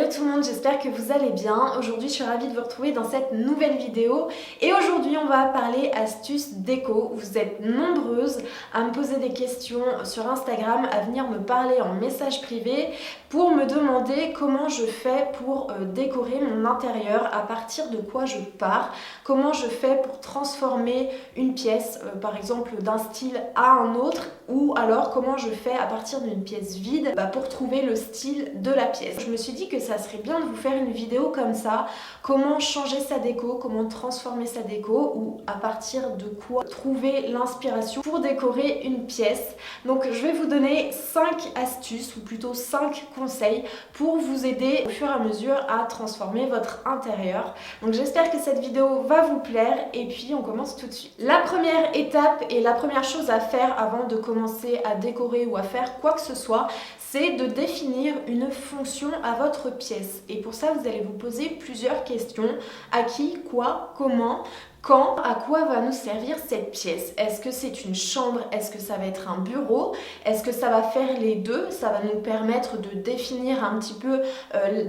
Hello tout le monde, j'espère que vous allez bien. Aujourd'hui je suis ravie de vous retrouver dans cette nouvelle vidéo et aujourd'hui on va parler astuces déco. Vous êtes nombreuses à me poser des questions sur Instagram, à venir me parler en message privé pour me demander comment je fais pour décorer mon intérieur, à partir de quoi je pars, comment je fais pour transformer une pièce par exemple d'un style à un autre, ou alors comment je fais à partir d'une pièce vide pour trouver le style de la pièce. Je me suis dit que ça serait bien de vous faire une vidéo comme ça, comment changer sa déco, comment transformer sa déco, ou à partir de quoi trouver l'inspiration pour décorer une pièce. Donc je vais vous donner 5 astuces, ou plutôt 5 conseils pour vous aider au fur et à mesure à transformer votre intérieur. Donc j'espère que cette vidéo va vous plaire et puis on commence tout de suite. La première étape et la première chose à faire avant de commencer à décorer ou à faire quoi que ce soit, c'est de définir une fonction à votre pièce. Et pour ça, vous allez vous poser plusieurs questions. À qui, quoi, comment, quand, à quoi va nous servir cette pièce? Est-ce que c'est une chambre? Est-ce que ça va être un bureau? Est-ce que ça va faire les deux? Ça va nous permettre de définir un petit peu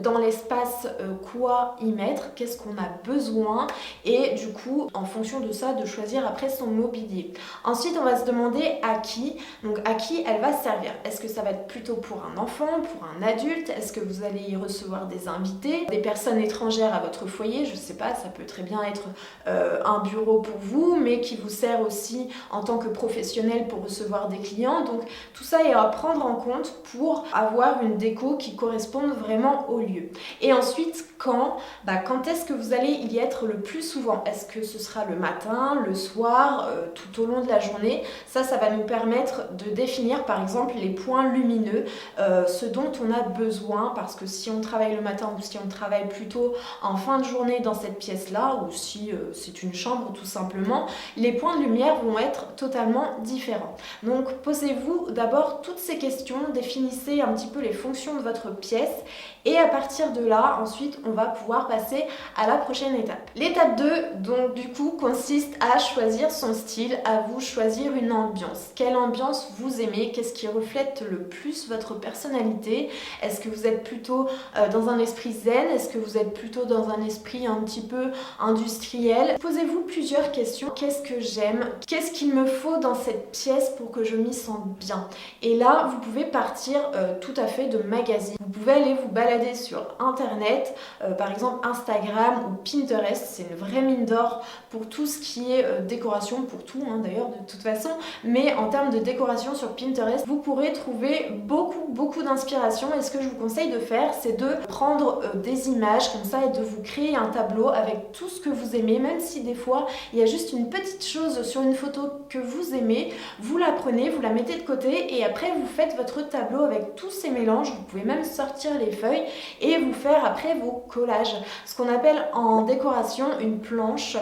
dans l'espace quoi y mettre, qu'est-ce qu'on a besoin, et du coup, en fonction de ça, de choisir après son mobilier. Ensuite, on va se demander à qui, donc à qui elle va servir. Est-ce que ça va être plutôt pour un enfant, pour un adulte? Est-ce que vous allez y recevoir des invités, des personnes étrangères à votre foyer? Je sais pas, ça peut très bien être un bureau pour vous, mais qui vous sert aussi en tant que professionnel pour recevoir des clients. Donc tout ça est à prendre en compte pour avoir une déco qui corresponde vraiment au lieu. Et ensuite, quand est-ce que vous allez y être le plus souvent? Est-ce que ce sera le matin, le soir, tout au long de la journée? Ça va nous permettre de définir par exemple les points lumineux, ce dont on a besoin, parce que si on travaille le matin ou si on travaille plutôt en fin de journée dans cette pièce-là, ou si c'est une chambre tout simplement, les points de lumière vont être totalement différents. Donc posez-vous d'abord toutes ces questions, définissez un petit peu les fonctions de votre pièce et à partir de là, ensuite, on va pouvoir passer à la prochaine étape. L'étape 2, donc du coup, consiste à choisir son style, à vous choisir une ambiance. Quelle ambiance vous aimez? Qu'est-ce qui reflète le plus votre personnalité? Est-ce que vous êtes plutôt dans un esprit zen? Est-ce que vous êtes plutôt dans un esprit un petit peu industriel? Posez-vous plusieurs questions. Qu'est-ce que j'aime? Qu'est-ce qu'il me faut dans cette pièce pour que je m'y sente bien? Et là, vous pouvez partir tout à fait de magazines. Vous pouvez aller vous balader sur internet, par exemple Instagram ou Pinterest. C'est une vraie mine d'or pour tout ce qui est décoration, pour tout d'ailleurs de toute façon, mais en termes de décoration sur Pinterest, vous pourrez trouver beaucoup d'inspiration. Et ce que je vous conseille de faire, c'est de prendre des images comme ça et de vous créer un tableau avec tout ce que vous aimez, même si des fois il y a juste une petite chose sur une photo que vous aimez, vous la prenez, vous la mettez de côté et après vous faites votre tableau avec tous ces mélanges. Vous pouvez même sortir les feuilles et vous faire après vos collages. Ce qu'on appelle en décoration une planche,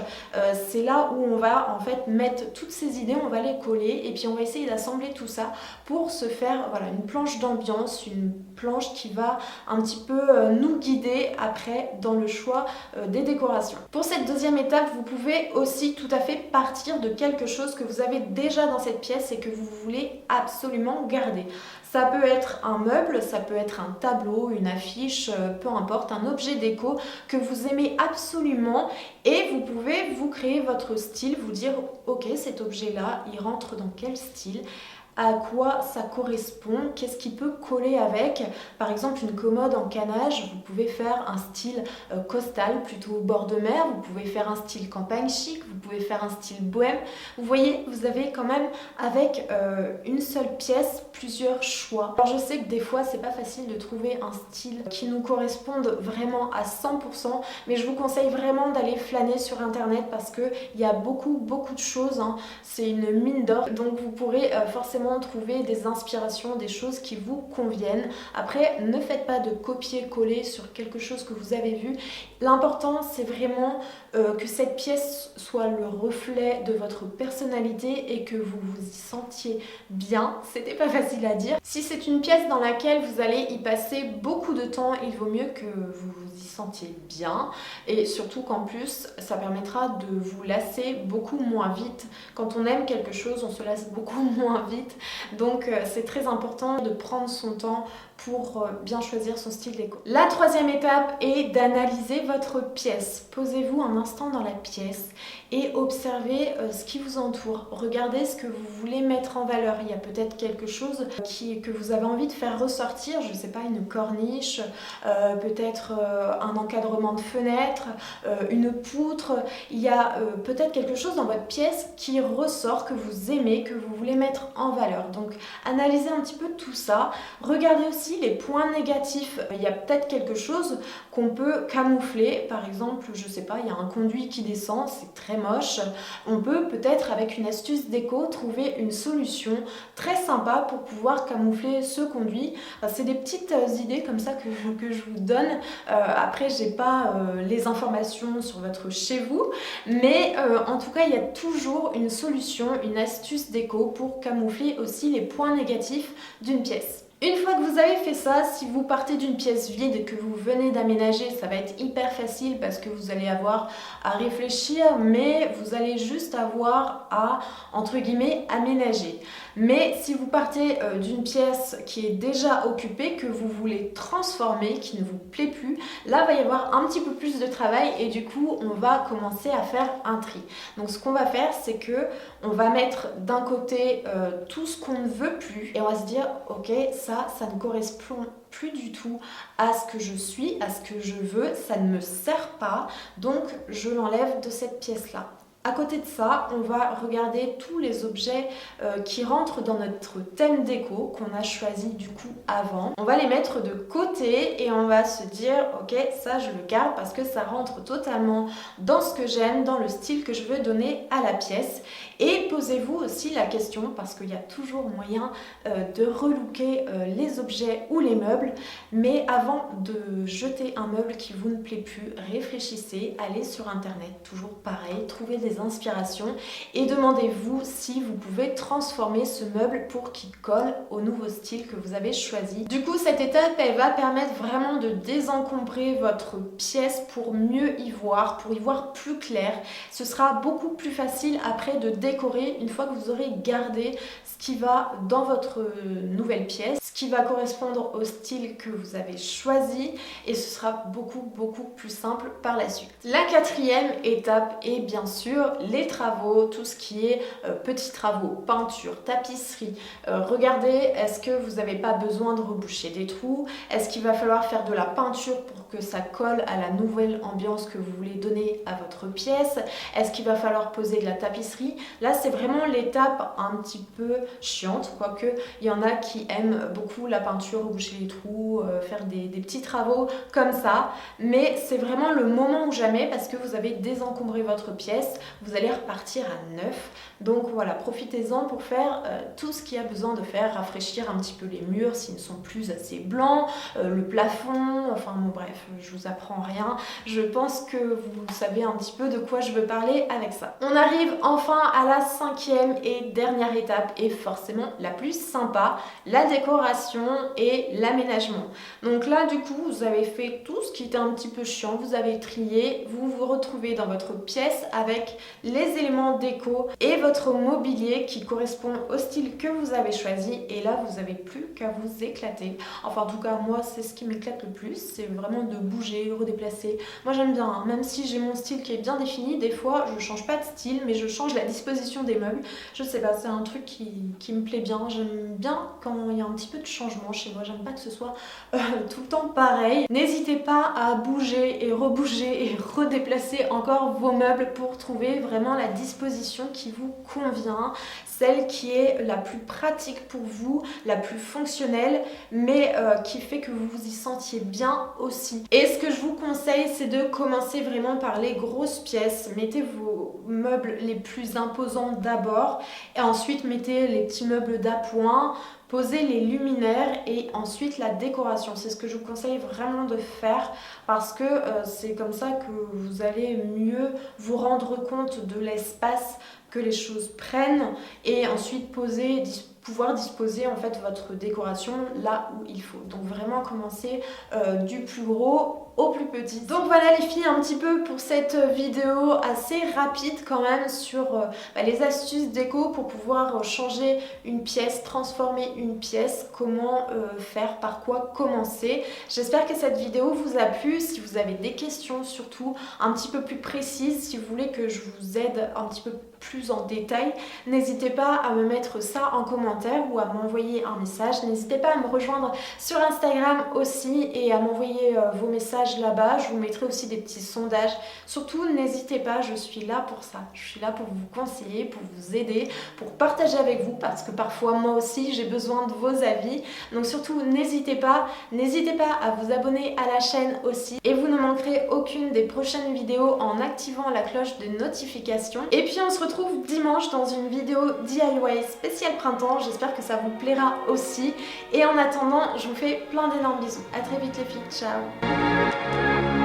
c'est là où on va en fait mettre toutes ces idées, on va les coller et puis on va essayer d'assembler tout ça pour se faire une planche d'ambiance, une planche qui va un petit peu nous guider après dans le choix des décorations. Pour cette deuxième étape, vous pouvez aussi tout à fait partir de quelque chose que vous avez déjà dans cette pièce et que vous voulez absolument garder. Ça peut être un meuble, ça peut être un tableau, une affiche, peu importe, un objet déco que vous aimez absolument et vous pouvez vous créer votre style, vous dire ok, cet objet-là, il rentre dans quel style ? À quoi ça correspond, qu'est-ce qui peut coller avec. Par exemple, une commode en canage, vous pouvez faire un style costal, plutôt au bord de mer, vous pouvez faire un style campagne chic, vous pouvez faire un style bohème. Vous voyez, vous avez quand même avec une seule pièce plusieurs choix. Alors je sais que des fois c'est pas facile de trouver un style qui nous corresponde vraiment à 100%, mais je vous conseille vraiment d'aller flâner sur internet parce que il y a beaucoup de choses, c'est une mine d'or, donc vous pourrez forcément trouver des inspirations, des choses qui vous conviennent. Après, ne faites pas de copier-coller sur quelque chose que vous avez vu. L'important, c'est vraiment que cette pièce soit le reflet de votre personnalité et que vous vous y sentiez bien. C'était pas facile à dire. Si c'est une pièce dans laquelle vous allez y passer beaucoup de temps, il vaut mieux que vous vous y sentiez bien et surtout qu'en plus, ça permettra de vous lasser beaucoup moins vite. Quand on aime quelque chose, on se lasse beaucoup moins vite. Donc c'est très important de prendre son temps pour bien choisir son style déco. La troisième étape est d'analyser votre pièce. Posez-vous un instant dans la pièce et observez ce qui vous entoure. Regardez ce que vous voulez mettre en valeur. Il y a peut-être quelque chose que vous avez envie de faire ressortir, je ne sais pas, une corniche, peut-être un encadrement de fenêtre, une poutre. Il y a peut-être quelque chose dans votre pièce qui ressort, que vous aimez, que vous voulez mettre en valeur. Donc analysez un petit peu tout ça. Regardez aussi les points négatifs. Il y a peut-être quelque chose qu'on peut camoufler. Par exemple, je sais pas, il y a un conduit qui descend, c'est très moche. On peut peut-être avec une astuce déco trouver une solution très sympa pour pouvoir camoufler ce conduit. C'est des petites idées comme ça que je vous donne. Après, j'ai pas les informations sur votre chez vous, mais en tout cas, il y a toujours une solution, une astuce déco pour camoufler aussi les points négatifs d'une pièce. Une fois que vous avez fait ça, si vous partez d'une pièce vide que vous venez d'aménager, ça va être hyper facile parce que vous allez avoir à réfléchir, mais vous allez juste avoir à, entre guillemets, aménager. Mais si vous partez d'une pièce qui est déjà occupée, que vous voulez transformer, qui ne vous plaît plus, là il va y avoir un petit peu plus de travail et du coup on va commencer à faire un tri. Donc ce qu'on va faire, c'est que on va mettre d'un côté tout ce qu'on ne veut plus et on va se dire ok, ça ne correspond plus du tout à ce que je suis, à ce que je veux, ça ne me sert pas, donc je l'enlève de cette pièce-là. À côté de ça, on va regarder tous les objets qui rentrent dans notre thème déco qu'on a choisi du coup avant. On va les mettre de côté et on va se dire ok, ça je le garde parce que ça rentre totalement dans ce que j'aime, dans le style que je veux donner à la pièce. Et posez-vous aussi la question, parce qu'il y a toujours moyen de relooker les objets ou les meubles, mais avant de jeter un meuble qui vous ne plaît plus, réfléchissez, allez sur internet, toujours pareil, trouvez des inspirations et demandez-vous si vous pouvez transformer ce meuble pour qu'il colle au nouveau style que vous avez choisi. Du coup, cette étape, elle va permettre vraiment de désencombrer votre pièce pour mieux y voir, pour y voir plus clair. Ce sera beaucoup plus facile après de décorer une fois que vous aurez gardé ce qui va dans votre nouvelle pièce, ce qui va correspondre au style que vous avez choisi, et ce sera beaucoup plus simple par la suite. La quatrième étape est bien sûr les travaux, tout ce qui est petits travaux, peinture, tapisserie. Regardez, est-ce que vous n'avez pas besoin de reboucher des trous? Est-ce qu'il va falloir faire de la peinture pour que ça colle à la nouvelle ambiance que vous voulez donner à votre pièce? Est-ce qu'il va falloir poser de la tapisserie? Là, c'est vraiment l'étape un petit peu chiante, quoique il y en a qui aiment beaucoup la peinture, reboucher les trous, faire des petits travaux comme ça, mais c'est vraiment le moment ou jamais parce que vous avez désencombré votre pièce, vous allez repartir à neuf. Donc voilà, profitez-en pour faire tout ce qu'il y a besoin de faire, rafraîchir un petit peu les murs s'ils ne sont plus assez blancs, le plafond, enfin bon bref, je vous apprends rien. Je pense que vous savez un petit peu de quoi je veux parler avec ça. On arrive enfin à la cinquième et dernière étape, et forcément la plus sympa, la décoration et l'aménagement. Donc là du coup vous avez fait tout ce qui était un petit peu chiant, vous avez trié, vous vous retrouvez dans votre pièce avec les éléments déco et votre mobilier qui correspond au style que vous avez choisi, et là vous n'avez plus qu'à vous éclater. Enfin en tout cas moi c'est ce qui m'éclate le plus, c'est vraiment de bouger, redéplacer. Moi j'aime bien, hein, même si j'ai mon style qui est bien défini, des fois je change pas de style mais je change la disposition des meubles. Je sais pas, c'est un truc qui me plaît bien, j'aime bien quand il y a un petit peu de changement chez moi, j'aime pas que ce soit tout le temps pareil. N'hésitez pas à bouger et rebouger et redéplacer encore vos meubles pour trouver vraiment la disposition qui vous convient, celle qui est la plus pratique pour vous, la plus fonctionnelle, mais qui fait que vous vous y sentiez bien aussi. Et ce que je vous conseille, c'est de commencer vraiment par les grosses pièces. Mettez vos meubles les plus imposants d'abord, et ensuite mettez les petits meubles d'appoint, posez les luminaires et ensuite la décoration. C'est ce que je vous conseille vraiment de faire parce que c'est comme ça que vous allez mieux vous rendre compte de l'espace que les choses prennent, et ensuite poser, pouvoir disposer en fait votre décoration là où il faut. Donc vraiment commencer du plus gros au plus petit. Donc voilà les filles, un petit peu pour cette vidéo assez rapide quand même sur les astuces déco pour pouvoir changer une pièce, transformer une pièce, comment faire, par quoi commencer. J'espère que cette vidéo vous a plu. Si vous avez des questions surtout un petit peu plus précises, si vous voulez que je vous aide un petit peu plus en détail, n'hésitez pas à me mettre ça en commentaire ou à m'envoyer un message. N'hésitez pas à me rejoindre sur Instagram aussi et à m'envoyer vos messages là-bas. Je vous mettrai aussi des petits sondages. Surtout, n'hésitez pas, je suis là pour ça. Je suis là pour vous conseiller, pour vous aider, pour partager avec vous parce que parfois moi aussi j'ai besoin de vos avis. Donc surtout, n'hésitez pas à vous abonner à la chaîne aussi et vous ne manquerez aucune des prochaines vidéos en activant la cloche de notification. Et puis on se retrouve dimanche dans une vidéo DIY spéciale printemps. J'espère que ça vous plaira aussi. Et en attendant, je vous fais plein d'énormes bisous. À très vite les filles, ciao.